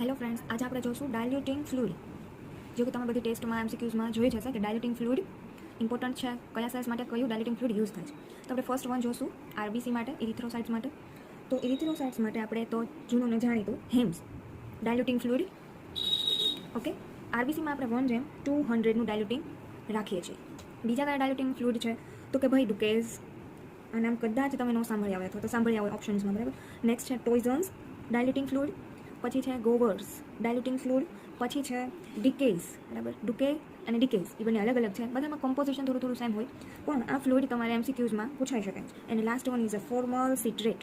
Hello friends, આજે આપણે જોઈશું ડાયલ્યુટિંગ ફ્લુઇડ. જો કે તમે બધી ટેસ્ટમાં એમસીક્યુઝમાં જોઈ જશે કે ડાયલ્યુટિંગ ફ્લુઇડ ઇમ્પોર્ટન્ટ છે, કયા સેલ્સ માટે કયું ડાયલ્યુટિંગ ફ્લુઇડ યુઝ થાય છે. તો આપણે ફર્સ્ટ વન જોઈશું આરબીસી માટે, ઇરિથ્રોસાઇટ્સ માટે. તો ઇરિથ્રોસાઇટ્સ માટે આપણે તો જૂનું ને જાણીતું હિમ્સ ડાયલ્યુટિંગ ફ્લુઇડ. ઓકે, આરબીસીમાં આપણે 1:200નું ડાયલ્યુટિંગ રાખીએ છીએ. બીજા કયા ડાયલ્યુટિંગ ફ્લુઇડ છે તો કે ભાઈ ડુકેઝ, આ નામ કદાચ તમે ન સાંભળ્યા હોય અથવા તો સાંભળ્યા હોય ઓપ્શન્સમાં, બરાબર. નેક્સ્ટ છે ટોઇઝન્સ ડાયલ્યુટિંગ ફ્લુઇડ, પછી છે ગોવર્સ ડાયલ્યુટિંગ ફ્લુઇડ, પછી છે ડિકેઝ, બરાબર. ડુકે અને ડિકેઝ એ બંને અલગ અલગ છે, બધામાં કમ્પોઝિશન થોડું સેમ હોય, પણ આ ફ્લુઇડ તમારે એમસીક્યુઝમાં પૂછાઈ શકે. અને last one is a formol citrate.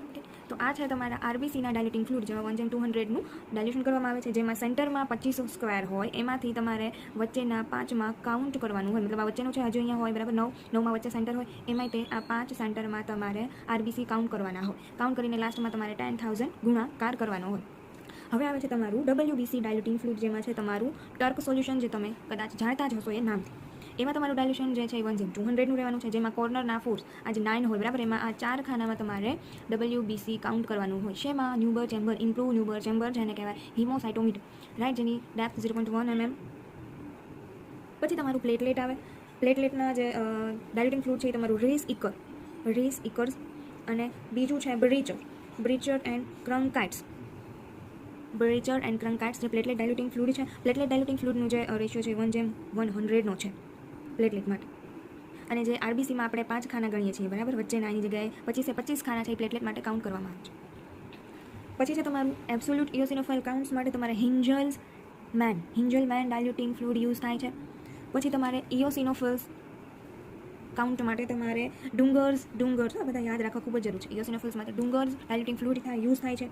Okay, તો આ છે તમારા આરબીસીના ડાયલ્યુટિંગ ફ્લુઇડ, જેમાં 1:200નું ડાયલ્યુશન કરવામાં આવે છે, જેમાં સેન્ટરમાં 25 સ્ક્વેર હોય, એમાંથી તમારે વચ્ચેના 5માં કાઉન્ટ કરવાનું હોય, મતલબ આ વચ્ચેનું છે, હજુ અહીંયા હોય, બરાબર. 9માં વચ્ચે સેન્ટર હોય, એમાં તે આ 5 સેન્ટરમાં તમારે આરબીસી કાઉન્ટ કરવાના હોય. કાઉન્ટ કરીને લાસ્ટમાં તમારે 10,000 ગુણાકાર કરવાનો હોય. હવે આવે છે તમારું WBC ડાયલ્યુટિંગ ફ્લુઇડ, જેમાં છે તમારું ટર્ક સોલ્યુશન, જે તમે કદાચ જાણતા જ હશો એ નામથી. એમાં તમારું ડાયલ્યુશન જે છે એ 1:200નું રહેવાનું છે, જેમાં કોર્નરના ફોર્સ આજે 9 હોય, બરાબર. એમાં આ 4 ખાનામાં તમારે WBC કાઉન્ટ કરવાનું હોય. શેમાં? ન્યુબર ચેમ્બર, ઇમ્પ્રૂવ ન્યુબર ચેમ્બર, જેને કહેવાય હિમોસાઇટોમીટર, રાઈટ, જેની ડેપ્થ 0.1 mm. પછી તમારું પ્લેટલેટ આવે. પ્લેટલેટના જે ડાયલ્યુટિંગ ફ્લુઇડ છે એ તમારું રેસ ઇકર્સ, અને બીજું છે બ્રીચર એન્ડ ક્રંકાઇટ્સ. જે પ્લેટલેટ ડાયલ્યુટિંગ ફ્લુઇડ છે, પ્લેટલેટ ડાયલ્યુટિંગ ફ્લુઇડનું જે રેશિયો છે 1:100નો છે પ્લેટલેટ માટે. અને જે આરબીસીમાં આપણે 5 ખાના ગણીએ છીએ, બરાબર, વચ્ચેના એની જગ્યાએ 25 ખાના છે એ પ્લેટલેટ માટે કાઉન્ટ કરવામાં આવે છે. પછી છે તમારું એબ્સોલ્યુટ ઇઓસિનોફિલ કાઉન્ટ્સ માટે તમારે હિન્જલ મેન ડાયલ્યુટિંગ ફ્લુઇડ યુઝ થાય છે. પછી તમારે ઇઓસિનોફિલ્સ કાઉન્ટ માટે તમારે ડુંગર્સ આ બધા યાદ રાખવા ખૂબ જ જરૂર છે. ઇઓસિનોફિલ્સ માટે ડુંગર્સ ડાયલ્યુટિંગ ફ્લુઇડ યુઝ થાય છે.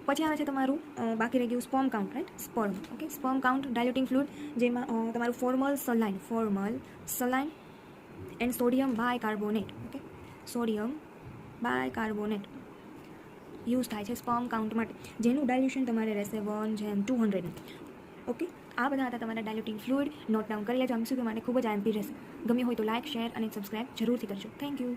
પછી આવે છે તમારું બાકી રહી ગયું sperm count, right, okay. Sperm count diluting fluid, જેમાં તમારું formol saline and sodium bicarbonate, okay, sodium bicarbonate use થાય છે સ્પર્મ કાઉન્ટ માટે, જેનું ડાયલ્યુશન તમારે રહેશે 1:200. ઓકે, આ બધા હતા તમારા ડાયલ્યુટિંગ ફ્લુઇડ. નોટ ડાઉન કરી લેજો, એમસીક્યુ માટે ખૂબ જ આઈએમપી રહેશે. ગમ્યું હોય તો લાઇક, શેર અને સબસ્ક્રાઇબ જરૂરથી કરજો. Thank you.